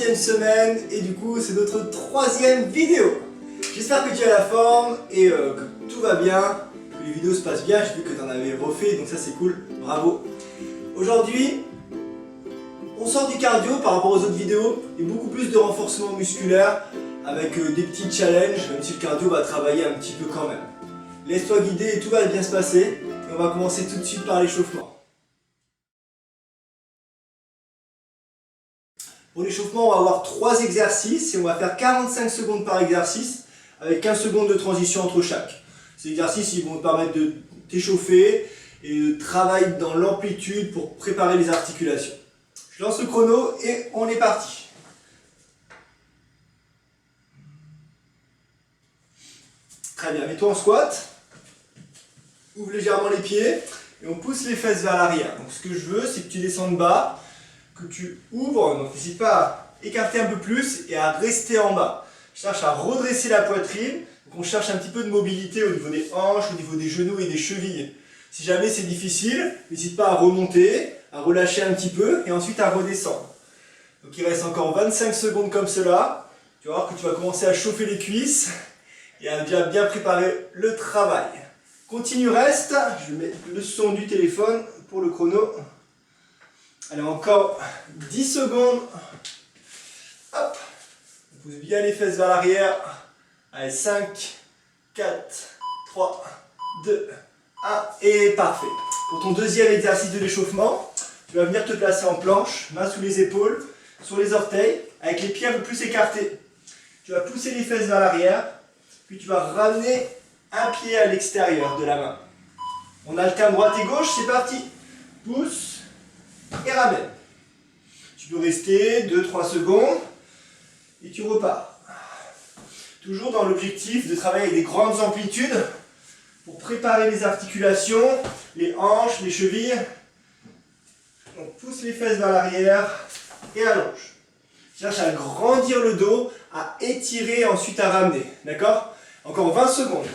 7e semaine et du coup c'est notre 3e vidéo. J'espère que tu as la forme et que tout va bien, que les vidéos se passent bien. J'ai vu que tu en avais refait, donc ça c'est cool, bravo. Aujourd'hui, on sort du cardio par rapport aux autres vidéos et beaucoup plus de renforcement musculaire avec des petits challenges, même si le cardio va travailler un petit peu quand même. Laisse-toi guider et tout va bien se passer. Et on va commencer tout de suite par l'échauffement. Pour l'échauffement, on va avoir 3 exercices et on va faire 45 secondes par exercice avec 15 secondes de transition entre chaque. Ces exercices ils vont te permettre de t'échauffer et de travailler dans l'amplitude pour préparer les articulations. Je lance le chrono et on est parti. Très bien, mets-toi en squat. Ouvre légèrement les pieds et on pousse les fesses vers l'arrière. Donc ce que je veux, c'est que tu descendes bas, que tu ouvres, donc n'hésite pas à écarter un peu plus et à rester en bas. Je cherche à redresser la poitrine, donc on cherche un petit peu de mobilité au niveau des hanches, au niveau des genoux et des chevilles. Si jamais c'est difficile, n'hésite pas à remonter, à relâcher un petit peu et ensuite à redescendre. Donc il reste encore 25 secondes comme cela. Tu vas voir que tu vas commencer à chauffer les cuisses et à déjà bien préparer le travail. Continue, reste. Je mets le son du téléphone pour le chrono. Allez, encore 10 secondes. Hop. On pousse bien les fesses vers l'arrière. Allez, 5, 4, 3, 2, 1 et parfait. Pour ton deuxième exercice de l'échauffement, tu vas venir te placer en planche, main sous les épaules, sur les orteils, avec les pieds un peu plus écartés. Tu vas pousser les fesses vers l'arrière, puis tu vas ramener un pied à l'extérieur de la main. On alterne droite et gauche, c'est parti. Pousse et ramène. Tu peux rester 2-3 secondes et tu repars. Toujours dans l'objectif de travailler avec des grandes amplitudes pour préparer les articulations, les hanches, les chevilles. On pousse les fesses vers l'arrière et allonge. Cherche à grandir le dos, à étirer et ensuite à ramener. D'accord ? Encore 20 secondes.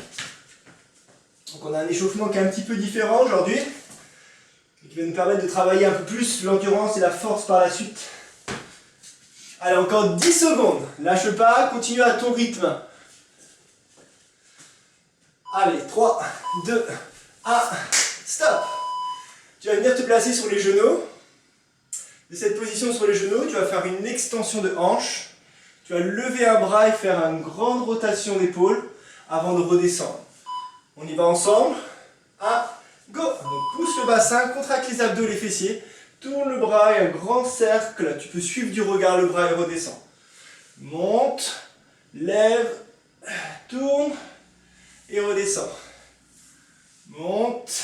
Donc on a un échauffement qui est un petit peu différent aujourd'hui et qui va nous permettre de travailler un peu plus l'endurance et la force par la suite. Allez, encore 10 secondes. Lâche pas, continue à ton rythme. Allez, 3, 2, 1, stop. Tu vas venir te placer sur les genoux. De cette position sur les genoux, tu vas faire une extension de hanche. Tu vas lever un bras et faire une grande rotation d'épaule avant de redescendre. On y va ensemble. 1, go. Donc pousse le bassin, contracte les abdos, les fessiers. Tourne le bras et un grand cercle. Tu peux suivre du regard le bras et redescends. Monte, lève, tourne et redescends. Monte,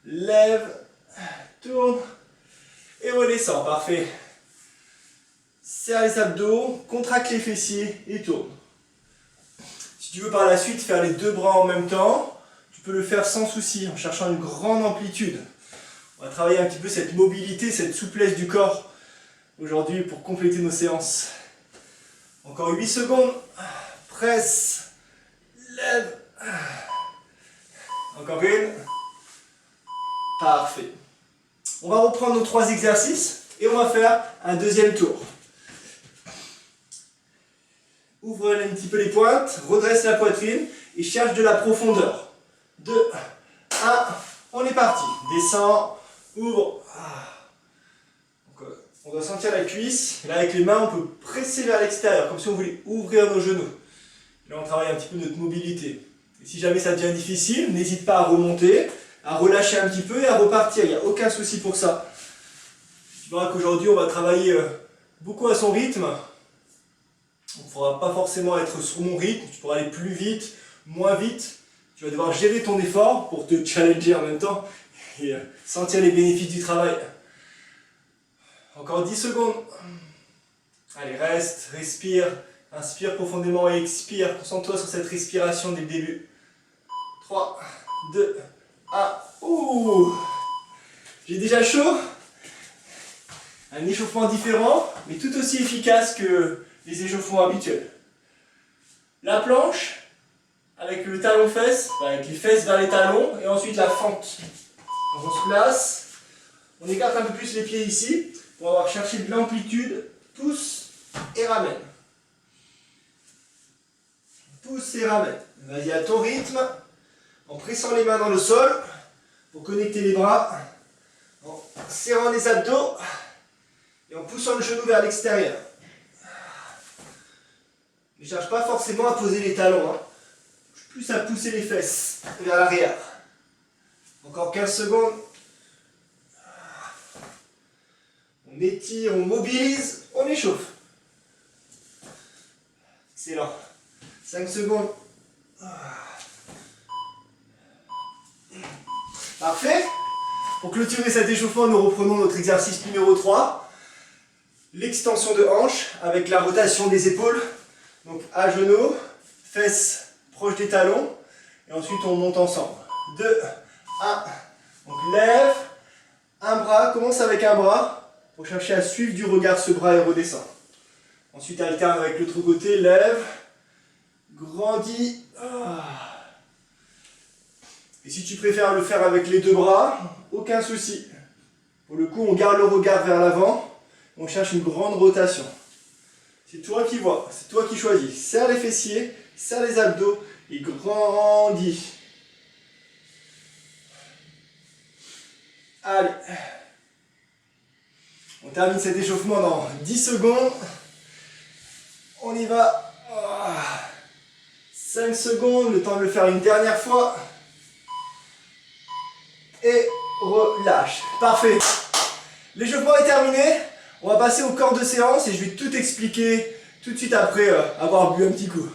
lève, tourne et redescends. Parfait. Serre les abdos, contracte les fessiers et tourne. Si tu veux par la suite faire les deux bras en même temps, tu peux le faire sans souci en cherchant une grande amplitude. On va travailler un petit peu cette mobilité, cette souplesse du corps aujourd'hui pour compléter nos séances. Encore 8 secondes. Presse, lève. Encore une. Parfait. On va reprendre nos 3 exercices et on va faire un deuxième tour. Ouvre un petit peu les pointes, redresse la poitrine et cherche de la profondeur. 2, 1, on est parti. Descends, ouvre. Donc, on doit sentir la cuisse. Et là, avec les mains, on peut presser vers l'extérieur, comme si on voulait ouvrir nos genoux. Et là, on travaille un petit peu notre mobilité. Et si jamais ça devient difficile, n'hésite pas à remonter, à relâcher un petit peu et à repartir. Il n'y a aucun souci pour ça. Tu verras qu'aujourd'hui, on va travailler beaucoup à son rythme. On ne pourra pas forcément être sur mon rythme, tu pourras aller plus vite, moins vite. Tu vas devoir gérer ton effort pour te challenger en même temps et sentir les bénéfices du travail. Encore 10 secondes. Allez, reste, respire, inspire profondément et expire. Concentre-toi sur cette respiration dès le début. 3, 2, 1. Ouh! J'ai déjà chaud. Un échauffement différent, mais tout aussi efficace que les échauffements habituels. La planche, avec le talon-fesse, avec les fesses vers les talons, et ensuite la fente. Donc on se place, on écarte un peu plus les pieds ici, pour avoir cherché de l'amplitude, pousse et ramène. Pousse et ramène. Vas-y à ton rythme, en pressant les mains dans le sol, pour connecter les bras, en serrant les abdos, et en poussant le genou vers l'extérieur. Ne cherche pas forcément à poser les talons, hein. Plus à pousser les fesses vers l'arrière. Encore 15 secondes. On étire, on mobilise, on échauffe. Excellent. 5 secondes. Parfait. Pour clôturer cet échauffement, nous reprenons notre exercice numéro 3. L'extension de hanche avec la rotation des épaules. Donc à genoux, fesses proches des talons. Et ensuite on monte ensemble. 2, 1. Donc lève. Un bras, commence avec un bras pour chercher à suivre du regard ce bras et redescend. Ensuite alterne avec l'autre côté, lève, grandis. Et si tu préfères le faire avec les deux bras, aucun souci. Pour le coup, on garde le regard vers l'avant, on cherche une grande rotation. C'est toi qui vois, c'est toi qui choisis. Serre les fessiers, serre les abdos et grandis. Allez. On termine cet échauffement dans 10 secondes. On y va. 5 secondes, le temps de le faire une dernière fois. Et relâche. Parfait. L'échauffement est terminé. On va passer au corps de séance et je vais tout expliquer tout de suite après avoir bu un petit coup.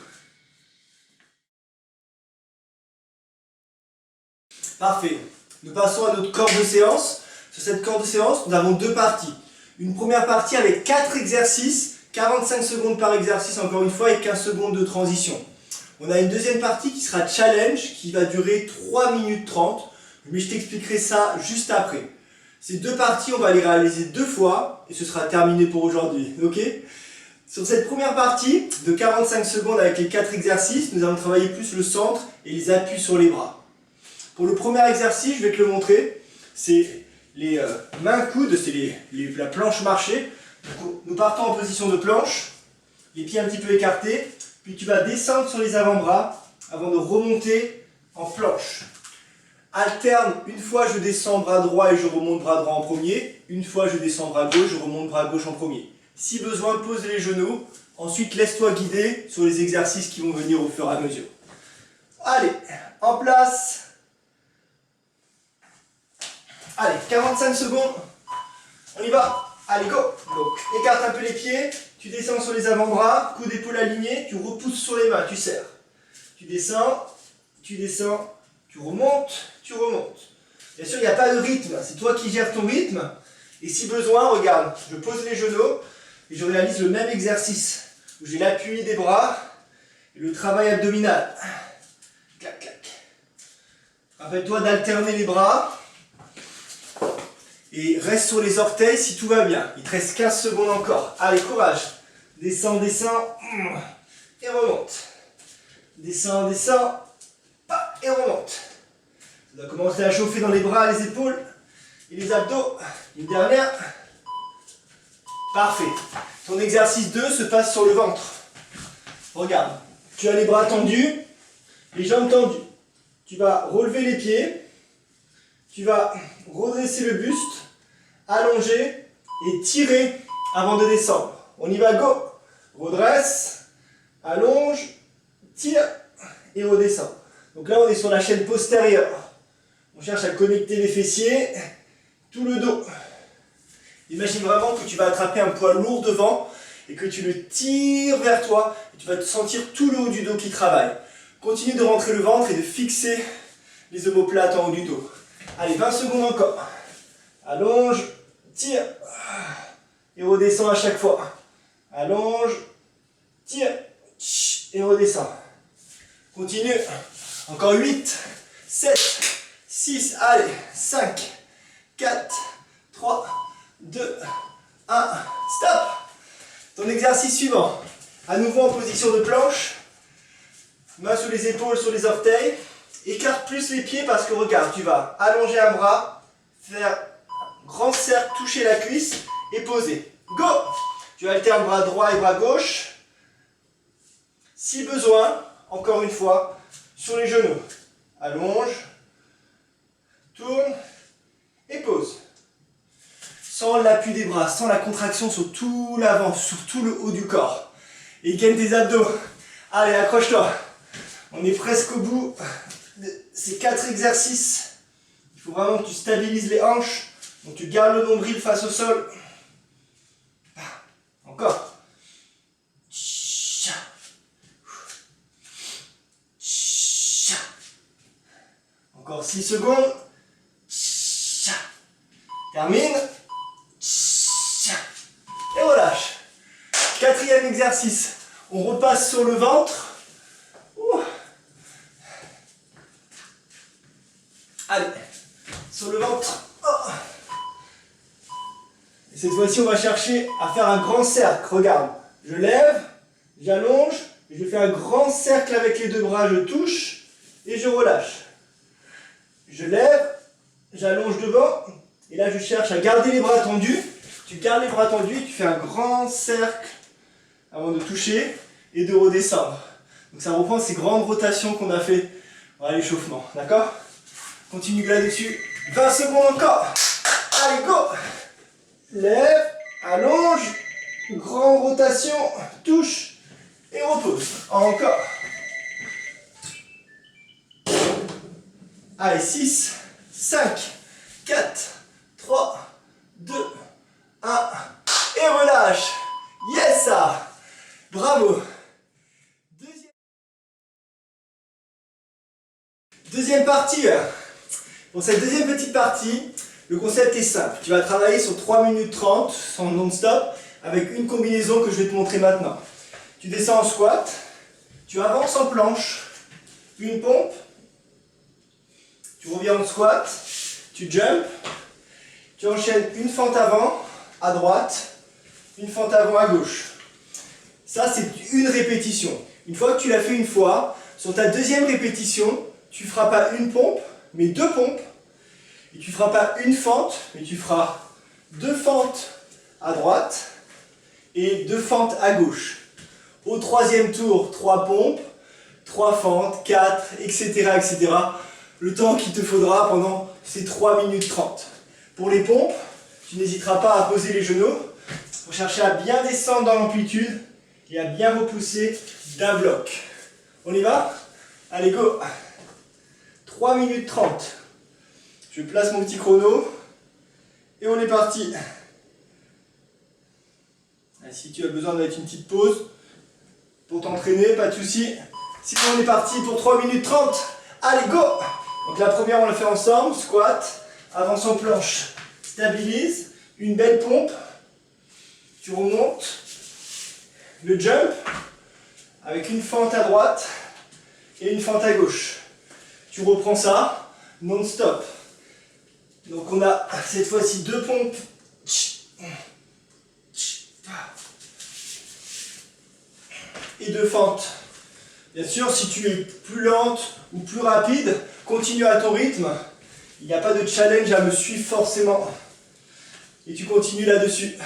Parfait. Nous passons à notre corps de séance. Sur cette corps de séance, nous avons deux parties. Une première partie avec 4 exercices, 45 secondes par exercice encore une fois et 15 secondes de transition. On a une deuxième partie qui sera challenge, qui va durer 3 minutes 30, mais je t'expliquerai ça juste après. Ces deux parties, on va les réaliser 2 fois et ce sera terminé pour aujourd'hui, ok? Sur cette première partie de 45 secondes avec les 4 exercices, nous allons travailler plus le centre et les appuis sur les bras. Pour le premier exercice, je vais te le montrer, c'est les mains coudes, c'est la planche marchée. Donc, nous partons en position de planche, les pieds un petit peu écartés, puis tu vas descendre sur les avant-bras avant de remonter en planche. Alterne, une fois je descends bras droit et je remonte bras droit en premier, une fois je descends bras gauche, je remonte bras gauche en premier. Si besoin, pose les genoux, ensuite laisse-toi guider sur les exercices qui vont venir au fur et à mesure. Allez, en place. Allez, 45 secondes, on y va. Allez, go. Donc, écarte un peu les pieds, tu descends sur les avant-bras, coude d'épaule aligné, tu repousses sur les mains, tu serres. Tu descends, tu remontes, tu remontes. Bien sûr, il n'y a pas de rythme, c'est toi qui gères ton rythme. Et si besoin, regarde, je pose les genoux et je réalise le même exercice où j'ai l'appui des bras et le travail abdominal. Clac, clac. Rappelle-toi d'alterner les bras. Et reste sur les orteils si tout va bien. Il te reste 15 secondes encore. Allez, courage. Descends, descends. Et remonte. Descends, descends. Et remonte. Ça doit commencer à chauffer dans les bras, les épaules et les abdos. Une dernière. Parfait. Ton exercice 2 se passe sur le ventre. Regarde. Tu as les bras tendus, les jambes tendues. Tu vas relever les pieds. Tu vas redresser le buste, allonger et tirer avant de descendre. On y va, go. Redresse, allonge, tire et redescend. Donc là, on est sur la chaîne postérieure. On cherche à connecter les fessiers, tout le dos. Imagine vraiment que tu vas attraper un poids lourd devant et que tu le tires vers toi. Et tu vas te sentir tout le haut du dos qui travaille. Continue de rentrer le ventre et de fixer les omoplates en haut du dos. Allez, 20 secondes encore. Allonge, tire et redescend à chaque fois. Allonge, tire et redescend. Continue. Encore 8, 7, 6, allez, 5, 4, 3, 2, 1, stop. Ton exercice suivant. À nouveau en position de planche. Main sous les épaules, sur les orteils. Écarte plus les pieds parce que regarde, tu vas allonger un bras, faire un grand cercle, toucher la cuisse et poser. Go! Tu alternes bras droit et bras gauche. Si besoin, encore une fois, sur les genoux. Allonge, tourne et pose. Sans l'appui des bras, sans la contraction sur tout l'avant, sur tout le haut du corps. Et gaine tes abdos. Allez, accroche-toi. On est presque au bout de ces 4 exercices. Il faut vraiment que tu stabilises les hanches. Donc tu gardes le nombril face au sol. Encore. Encore 6 secondes. Termine. Et relâche. 4e exercice. On repasse sur le ventre. Allez, sur le ventre. Et cette fois-ci, on va chercher à faire un grand cercle. Regarde, je lève, j'allonge, je fais un grand cercle avec les deux bras, je touche et je relâche. Je lève, j'allonge devant, et là je cherche à garder les bras tendus. Tu gardes les bras tendus et tu fais un grand cercle avant de toucher et de redescendre. Donc ça reprend ces grandes rotations qu'on a fait à l'échauffement, d'accord? Continue là-dessus, 20 secondes encore. Allez, go! Lève, allonge, grande rotation, touche et repose. Encore. Allez, 6, 5, 4, 3, 2, 1. Et relâche. Yes, ça. Bravo. Deuxième partie. Pour cette deuxième petite partie, le concept est simple. Tu vas travailler sur 3 minutes 30 sans non-stop avec une combinaison que je vais te montrer maintenant. Tu descends en squat, tu avances en planche, une pompe, tu reviens en squat, tu jump, tu enchaînes une fente avant à droite, une fente avant à gauche. Ça, c'est une répétition. Une fois que tu l'as fait une fois, sur ta deuxième répétition, tu ne feras pas une pompe, mais 2 pompes. Et tu ne feras pas une fente, mais tu feras 2 fentes à droite et 2 fentes à gauche. Au 3e tour, 3 pompes, 3 fentes, 4, etc., etc. Le temps qu'il te faudra pendant ces 3 minutes 30. Pour les pompes, tu n'hésiteras pas à poser les genoux pour chercher à bien descendre dans l'amplitude et à bien repousser d'un bloc. On y va? Allez, go! 3 minutes 30. Je place mon petit chrono et on est parti. Si tu as besoin de mettre une petite pause pour t'entraîner, pas de souci. Sinon on est parti pour 3 minutes 30. Allez, go! Donc la première on la fait ensemble, squat, avance en planche, stabilise, une belle pompe, tu remontes, le jump avec une fente à droite et une fente à gauche. Tu reprends ça non-stop. Donc on a cette fois-ci 2 pompes et 2 fentes. Bien sûr, si tu es plus lente ou plus rapide, continue à ton rythme. Il n'y a pas de challenge à me suivre forcément. Et tu continues là-dessus.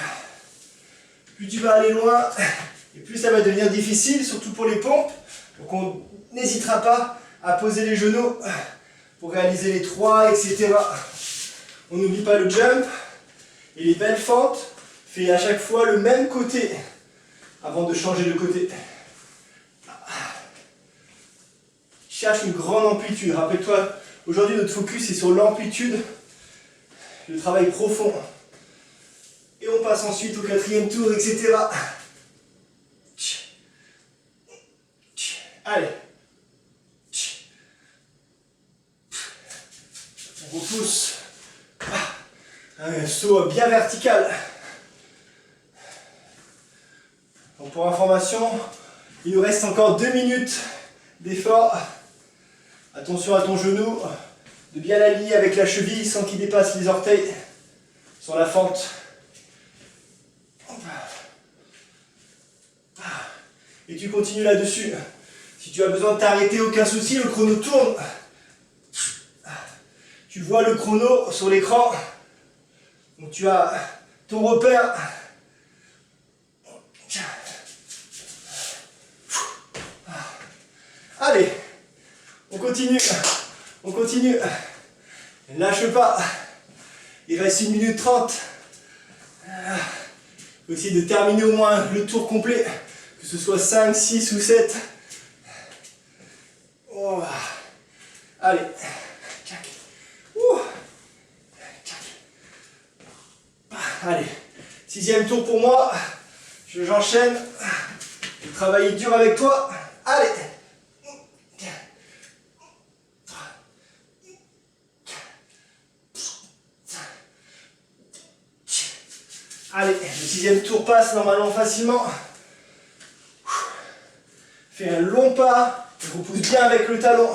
Plus tu vas aller loin, et plus ça va devenir difficile, surtout pour les pompes. Donc on n'hésitera pas à poser les genoux pour réaliser les 3, etc. On n'oublie pas le jump et les belles fentes. Fais à chaque fois le même côté avant de changer de côté. Cherche une grande amplitude. Rappelle-toi, aujourd'hui notre focus est sur l'amplitude, le travail profond. Et on passe ensuite au 4e tour, etc. Allez. On repousse. Un saut bien vertical. Donc pour information, il nous reste encore 2 minutes d'effort. Attention à ton genou, de bien l'aligner avec la cheville sans qu'il dépasse les orteils sur la fente. Et tu continues là-dessus. Si tu as besoin de t'arrêter, aucun souci, le chrono tourne. Tu vois le chrono sur l'écran. Donc tu as ton repère. Allez, on continue. On continue. Lâche pas. Il reste 1 minute 30. Faut essayer de terminer au moins le tour complet. Que ce soit 5, 6 ou 7. Oh. Allez. Allez. 6e tour pour moi. J'enchaîne. Je vais travailler dur avec toi. Allez. Allez, le 6e tour passe normalement facilement. Fais un long pas, repousse bien avec le talon.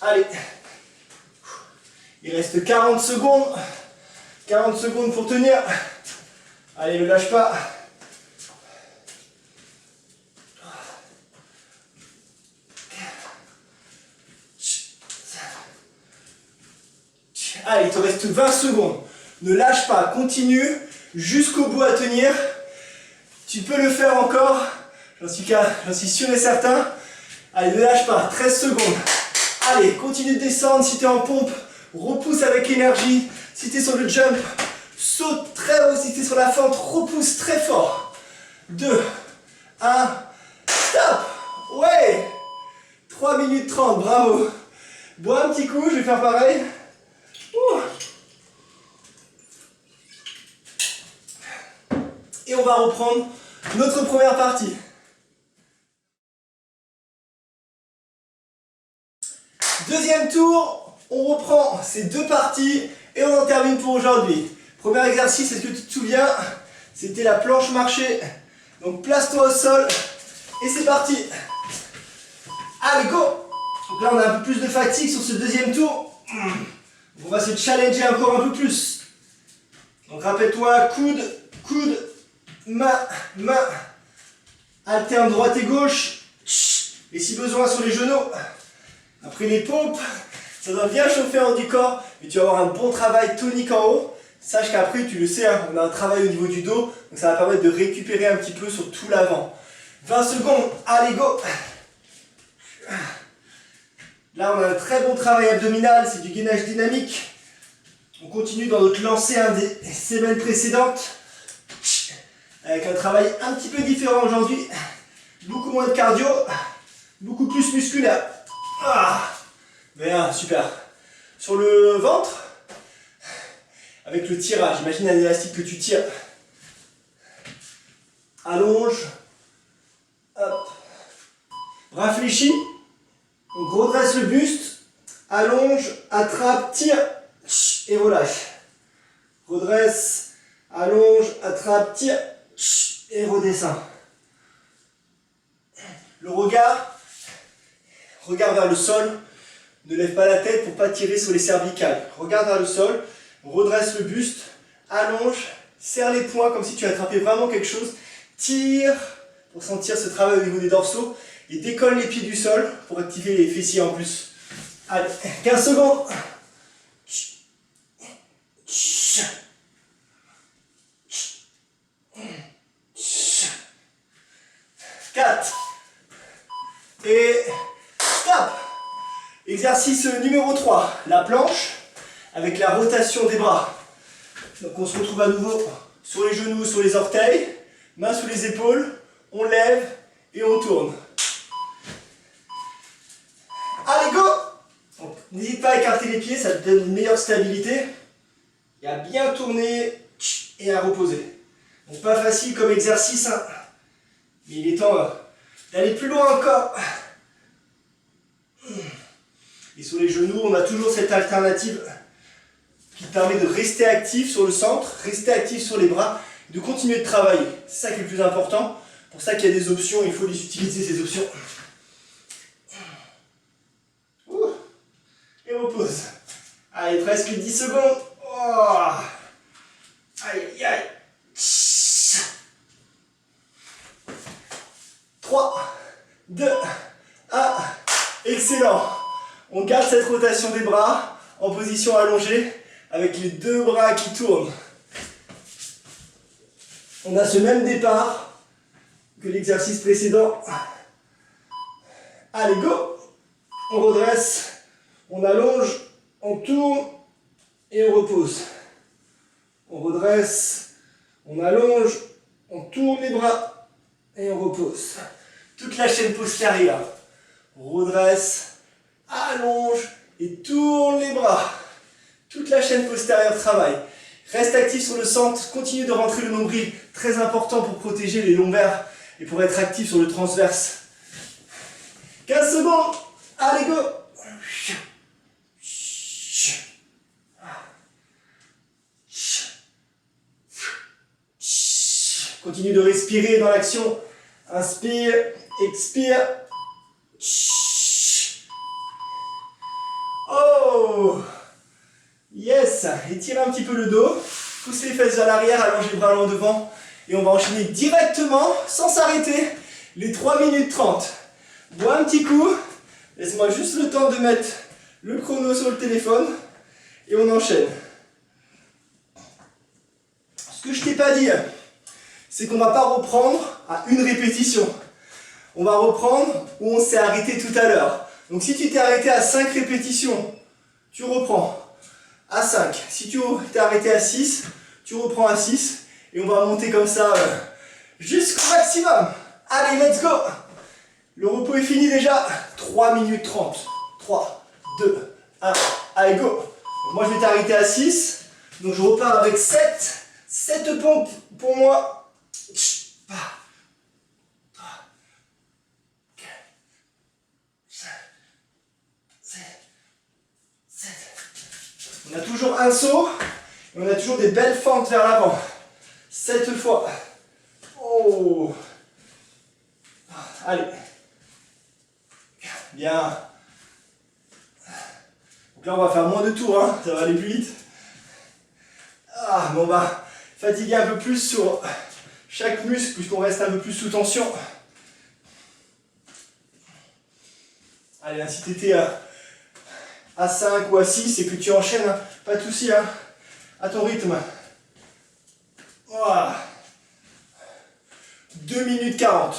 Allez, il reste 40 secondes. 40 secondes pour tenir. Allez, ne lâche pas. Allez, il te reste 20 secondes. Ne lâche pas, continue jusqu'au bout à tenir. Tu peux le faire encore, j'en suis sûr et certain. Allez, ne lâche pas, 13 secondes. Allez, continue de descendre si tu es en pompe. Repousse avec énergie. Si tu es sur le jump, saute très haut. Si tu es sur la fente, repousse très fort. 2, 1, stop. Ouais, 3 minutes 30, bravo. Bois un petit coup, je vais faire pareil. Et on va reprendre notre première partie. Deuxième tour, on reprend ces deux parties et on en termine pour aujourd'hui. Premier exercice, est-ce que tu te souviens? C'était la planche marchée. Donc place-toi au sol et c'est parti. Allez, go! Donc là on a un peu plus de fatigue sur ce deuxième tour. On va se challenger encore un peu plus. Donc rappelle-toi, coude, coude, main, main. Alterne droite et gauche. Et si besoin sur les genoux. Après les pompes, ça doit bien chauffer en haut du corps. Mais tu vas avoir un bon travail tonique en haut. Sache qu'après, tu le sais, hein, on a un travail au niveau du dos. Donc ça va permettre de récupérer un petit peu sur tout l'avant. 20 secondes, allez go! Là, on a un très bon travail abdominal, c'est du gainage dynamique. On continue dans notre lancée des semaines précédentes. Avec un travail un petit peu différent aujourd'hui. Beaucoup moins de cardio, beaucoup plus musculaire. Bien, super. Sur le ventre, avec le tirage, imagine un élastique que tu tires. Allonge. Hop. Bras fléchis. Donc redresse le buste, allonge, attrape, tire et relâche. Redresse, allonge, attrape, tire et redescend. Le regard vers le sol. Ne lève pas la tête pour ne pas tirer sur les cervicales. Regarde vers le sol, redresse le buste, allonge, serre les poings comme si tu attrapais vraiment quelque chose. Tire pour sentir ce travail au niveau des dorsaux. Et décolle les pieds du sol pour activer les fessiers en plus. Allez, 15 secondes. 4. Et stop. Exercice numéro 3. La planche avec la rotation des bras. Donc on se retrouve à nouveau sur les genoux, sur les orteils. Mains sous les épaules. On lève et on tourne. Allez, go! N'hésite pas à écarter les pieds, ça te donne une meilleure stabilité. Et à bien tourner et à reposer. Donc pas facile comme exercice, hein. Mais il est temps d'aller plus loin encore. Et sur les genoux, on a toujours cette alternative qui permet de rester actif sur le centre, rester actif sur les bras, et de continuer de travailler. C'est ça qui est le plus important. Pour ça qu'il y a des options, il faut les utiliser ces options. Et repose. Allez, presque 10 secondes. Oh. Aïe, aïe, aïe. 3, 2, 1. Excellent. On garde cette rotation des bras en position allongée avec les deux bras qui tournent. On a ce même départ que l'exercice précédent. Allez, go! On redresse, on allonge, on tourne et on repose. On redresse, on allonge, on tourne les bras et on repose. Toute la chaîne postérieure. On redresse, allonge et tourne les bras. Toute la chaîne postérieure travaille. Reste actif sur le centre, continue de rentrer le nombril, très important pour protéger les lombaires et pour être actif sur le transverse. 15 secondes, allez go! Continue de respirer dans l'action. Inspire, expire. Oh! Yes! Étire un petit peu le dos. Pousse les fesses vers l'arrière, allonge les bras en devant. Et on va enchaîner directement, sans s'arrêter, les 3 minutes 30. Bois un petit coup. Laisse-moi juste le temps de mettre le chrono sur le téléphone. Et on enchaîne. Ce que je t'ai pas dit, c'est qu'on ne va pas reprendre à une répétition. On va reprendre où on s'est arrêté tout à l'heure. Donc si tu t'es arrêté à 5 répétitions, tu reprends à 5. Si tu t'es arrêté à 6, tu reprends à 6. Et on va monter comme ça jusqu'au maximum. Allez, let's go! Le repos est fini déjà. 3 minutes 30. 3, 2, 1. Allez, go! Donc moi je vais t'arrêter à 6. Donc je repars avec 7. 7 pompes pour moi. On a toujours un saut et on a toujours des belles fentes vers l'avant. 7 fois. Oh. Allez. Bien. Donc là on va faire moins de tours, hein. Ça va aller plus vite. Ah, mais on va fatiguer un peu plus sur chaque muscle puisqu'on reste un peu plus sous tension. Allez, si tu étais à 5 ou à 6 et que tu enchaînes, hein, pas de souci, hein, à ton rythme. Voilà. 2 minutes 40.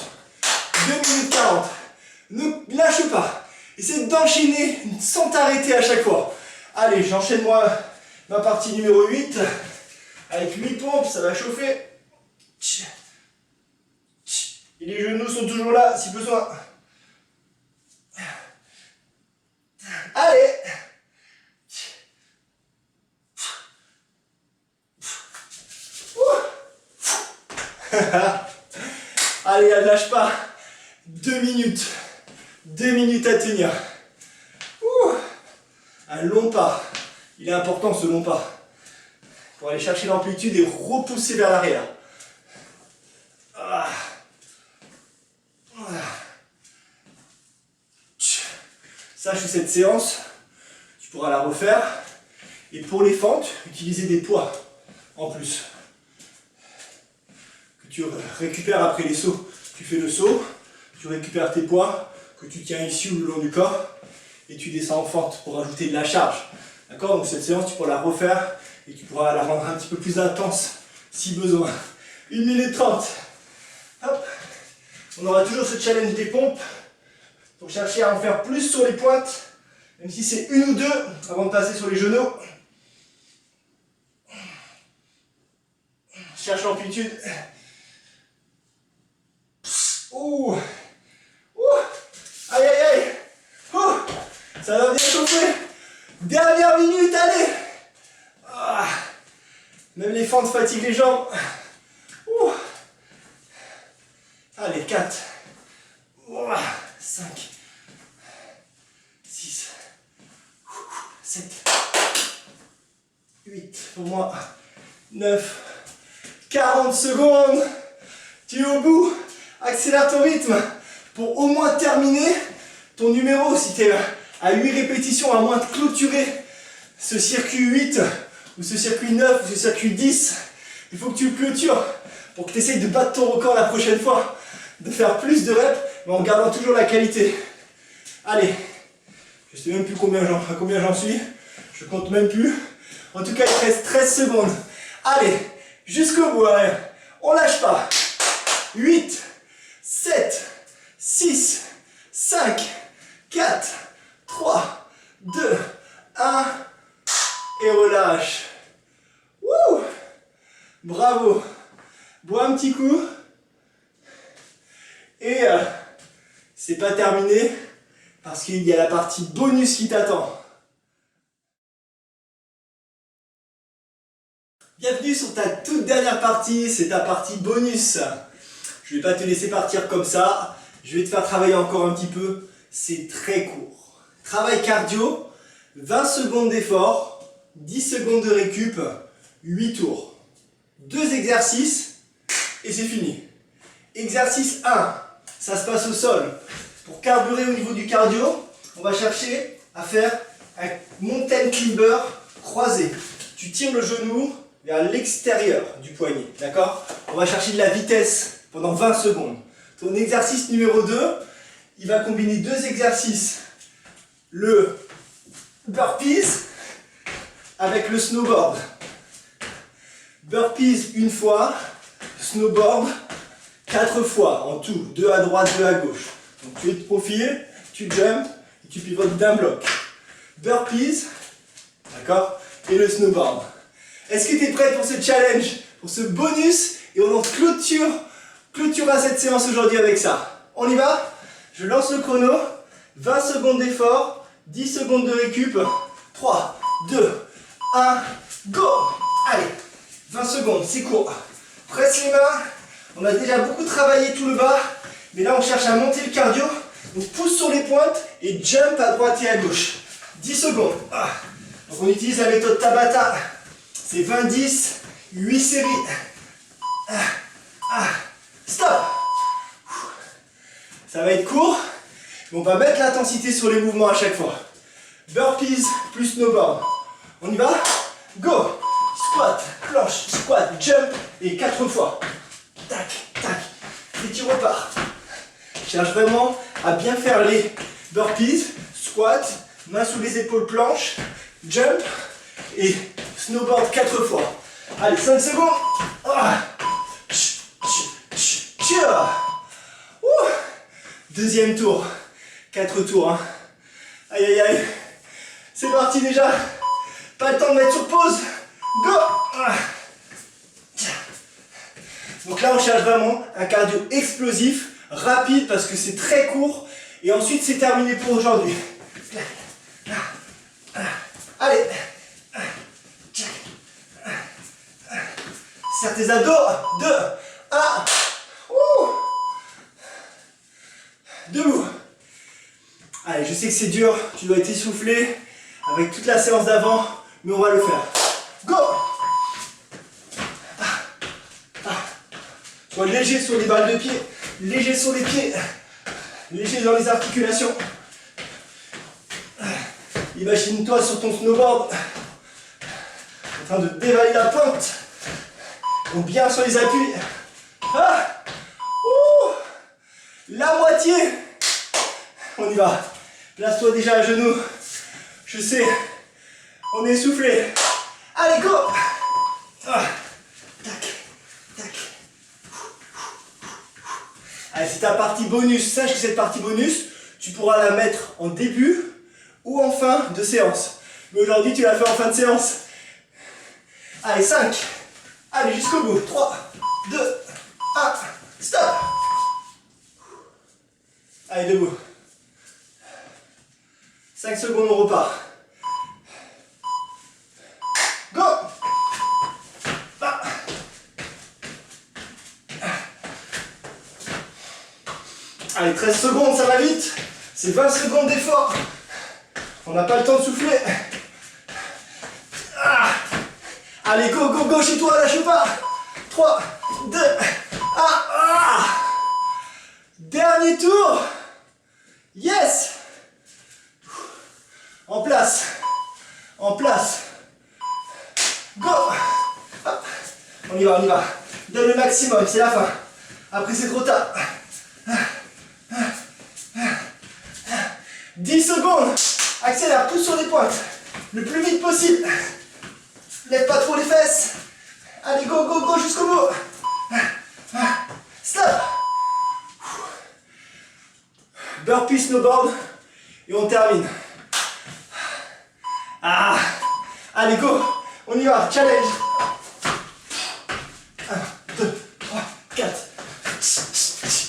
2 minutes 40. Ne lâche pas. Essaie d'enchaîner sans t'arrêter à chaque fois. Allez, j'enchaîne moi ma partie numéro 8. Avec 8 pompes, ça va chauffer. Et les genoux sont toujours là si besoin. Allez. Allez, ne lâche pas. 2 minutes. 2 minutes à tenir. Un long pas. Il est important ce long pas. Pour aller chercher l'amplitude et repousser vers l'arrière. Sache que cette séance, tu pourras la refaire. Et pour les fentes, utiliser des poids en plus. Que tu récupères après les sauts. Tu fais le saut, tu récupères tes poids, que tu tiens ici ou le long du corps, et tu descends en fente pour ajouter de la charge. D'accord? Donc cette séance, tu pourras la refaire et tu pourras la rendre un petit peu plus intense si besoin. 1 minute 30. Hop. On aura toujours ce challenge des pompes pour chercher à en faire plus sur les pointes, même si c'est 1 ou 2 avant de passer sur les genoux. Cherche l'amplitude. Ouh. Ouh. Aïe aïe aïe. Ouh. Ça va bien chauffer. Dernière minute, allez. Ah. Même les fentes fatiguent les jambes. Ouh. Allez, 4. 5. 6. 7. 8 pour moi. 9. 40 secondes. Tu es au bout. Accélère ton rythme pour au moins terminer ton numéro. Si tu es à 8 répétitions, à moins de clôturer ce circuit 8 ou ce circuit 9 ou ce circuit 10, il faut que tu le clôtures pour que tu essayes de battre ton record la prochaine fois, de faire plus de reps mais en gardant toujours la qualité. Allez, je ne sais même plus à combien j'en suis, je compte même plus. En tout cas, il te reste 13 secondes. Allez, jusqu'au bout, allez. On lâche pas. 8, 7, 6, 5, 4, 3, 2, 1. Et relâche. Wouh! Bravo. Bois un petit coup. Et c'est pas terminé parce qu'il y a la partie bonus qui t'attend. Bienvenue sur ta toute dernière partie, c'est ta partie bonus. Je vais pas te laisser partir comme ça, je vais te faire travailler encore un petit peu, c'est très court. Travail cardio, 20 secondes d'effort, 10 secondes de récup, 8 tours. 2 exercices et c'est fini. Exercice 1, ça se passe au sol. Pour carburer au niveau du cardio, on va chercher à faire un mountain climber croisé. Tu tires le genou vers l'extérieur du poignet, d'accord? On va chercher de la vitesse pendant 20 secondes. Ton exercice numéro 2, il va combiner 2 exercices. Le burpees avec le snowboard. Burpees une fois, snowboard 4 fois en tout, 2 à droite, 2 à gauche. Donc tu es de profil, tu jumps et tu pivotes d'un bloc. Burpees, d'accord? Et le snowboard. Est-ce que tu es prêt pour ce challenge, pour ce bonus? Et on en clôturera cette séance aujourd'hui avec ça. On y va? Je lance le chrono. 20 secondes d'effort, 10 secondes de récup. 3, 2, 1, go! Allez, 20 secondes, c'est court. Presse les mains. On a déjà beaucoup travaillé tout le bas. Mais là, on cherche à monter le cardio. On pousse sur les pointes et jump à droite et à gauche. 10 secondes. Donc on utilise la méthode Tabata. C'est 20-10, 8 séries. Stop! Ça va être court, mais on va mettre l'intensité sur les mouvements à chaque fois. Burpees plus snowboard. On y va? Go! Squat, planche, squat, jump et 4 fois. Tac, tac. Et tu repars. Cherche vraiment à bien faire les burpees, squat, main sous les épaules, planche, jump et snowboard 4 fois. Allez, 5 secondes. Deuxième tour. 4 tours. Aïe, aïe, aïe. C'est parti déjà. Pas le temps de mettre sur pause. Go! Donc là, on cherche vraiment un cardio explosif, rapide, parce que c'est très court. Et ensuite, c'est terminé pour aujourd'hui. Allez. Serre tes abdos. 2, 1. Debout. Allez, je sais que c'est dur, tu dois être essoufflé avec toute la séance d'avant, mais on va le faire. Go! Sois léger sur les balles de pied, léger sur les pieds, léger dans les articulations. Imagine-toi sur ton snowboard en train de dévaler la pente. Donc bien sur les appuis. La moitié. On y va. Place-toi déjà à genoux. Je sais. On est essoufflé. Allez, go. Tac. Tac. Allez, c'est ta partie bonus. Sache que cette partie bonus, tu pourras la mettre en début ou en fin de séance. Mais aujourd'hui, tu l'as fait en fin de séance. Allez, 5. Allez, jusqu'au bout. 3, 2, 1. Stop. Allez, debout. 5 secondes, on repart. Go! Allez, 13 secondes, ça va vite. C'est 20 secondes d'effort. On n'a pas le temps de souffler. Allez, go, go, go, chez toi, lâche pas. 3, 2, 1. Dernier tour. Yes. En place. En place. Go. Hop. On y va, on y va. Donne le maximum, c'est la fin. Après, c'est trop tard. 10 secondes. Accélère, pousse sur les pointes. Le plus vite possible. Lève pas trop les fesses. Allez, go, go, go jusqu'au bout. Stop. burpee snowboard et on termine. Ah, allez go, on y va, challenge. 1, 2, 3, 4.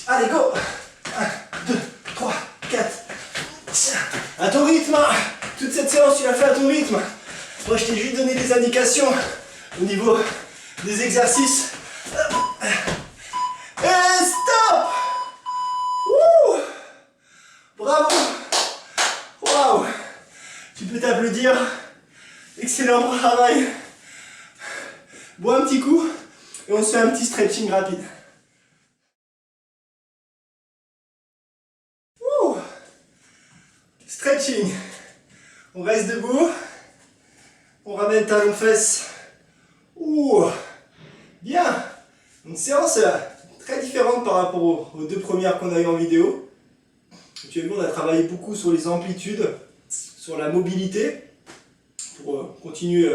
Allez go. 1, 2, 3, 4. À ton rythme. Toute cette séance, tu l'as fait à ton rythme. Moi, je t'ai juste donné des indications au niveau des exercices. Et stop. Wouh. Bravo. Waouh. Tu peux t'applaudir. Excellent travail. Bois un petit coup et on se fait un petit stretching rapide. Wouh. Stretching. On reste debout. On ramène talon fesses. Ouh. Bien. Une séance très différente par rapport aux deux premières qu'on a eues en vidéo. Tu as vu, on a travaillé beaucoup sur les amplitudes, sur la mobilité, pour continuer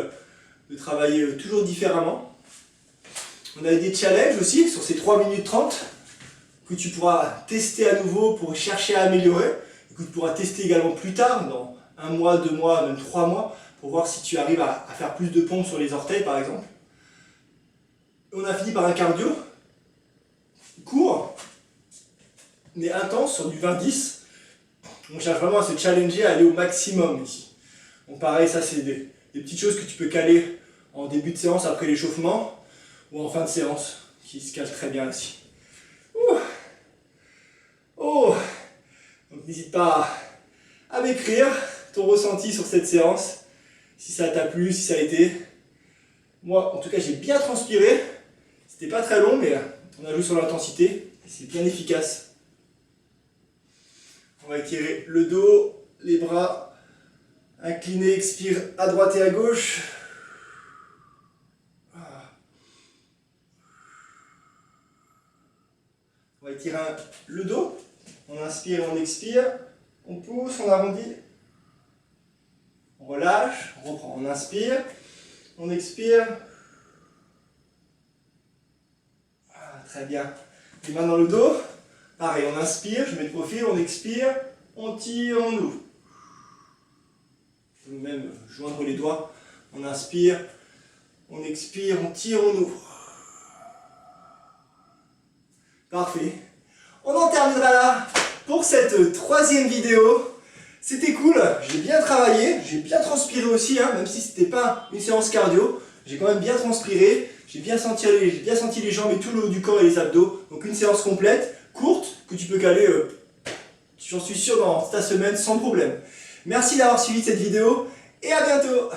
de travailler toujours différemment. On a des challenges aussi sur ces 3 minutes 30 que tu pourras tester à nouveau pour chercher à améliorer, et que tu pourras tester également plus tard, dans 1 mois, 2 mois, même 3 mois, pour voir si tu arrives à faire plus de pompes sur les orteils par exemple. On a fini par un cardio, court, mais intense sur du 20-10. On cherche vraiment à se challenger, à aller au maximum ici. Donc pareil, ça c'est des petites choses que tu peux caler en début de séance après l'échauffement, ou en fin de séance, qui se calent très bien ici. Ouh. Oh. Donc n'hésite pas à m'écrire ton ressenti sur cette séance, si ça t'a plu, si ça a été. Moi, en tout cas, j'ai bien transpiré. C'était pas très long, mais on a joué sur l'intensité, et c'est bien efficace. On va étirer le dos, les bras, incliner, expire à droite et à gauche. On va étirer le dos, on inspire, on expire, on pousse, on arrondit, on relâche, on reprend, on inspire, on expire. Très bien. Les mains dans le dos, pareil, on inspire, je mets le profil, on expire, on tire, on ouvre. On peut même joindre les doigts, on inspire, on expire, on tire, on ouvre. Parfait. On en terminera là pour cette 3e vidéo. C'était cool, j'ai bien travaillé, j'ai bien transpiré aussi, hein, même si c'était pas une séance cardio. J'ai quand même bien transpiré, j'ai bien senti les jambes et tout le haut du corps et les abdos. Donc une séance complète, courte, que tu peux caler, j'en suis sûr, dans ta semaine sans problème. Merci d'avoir suivi cette vidéo et à bientôt.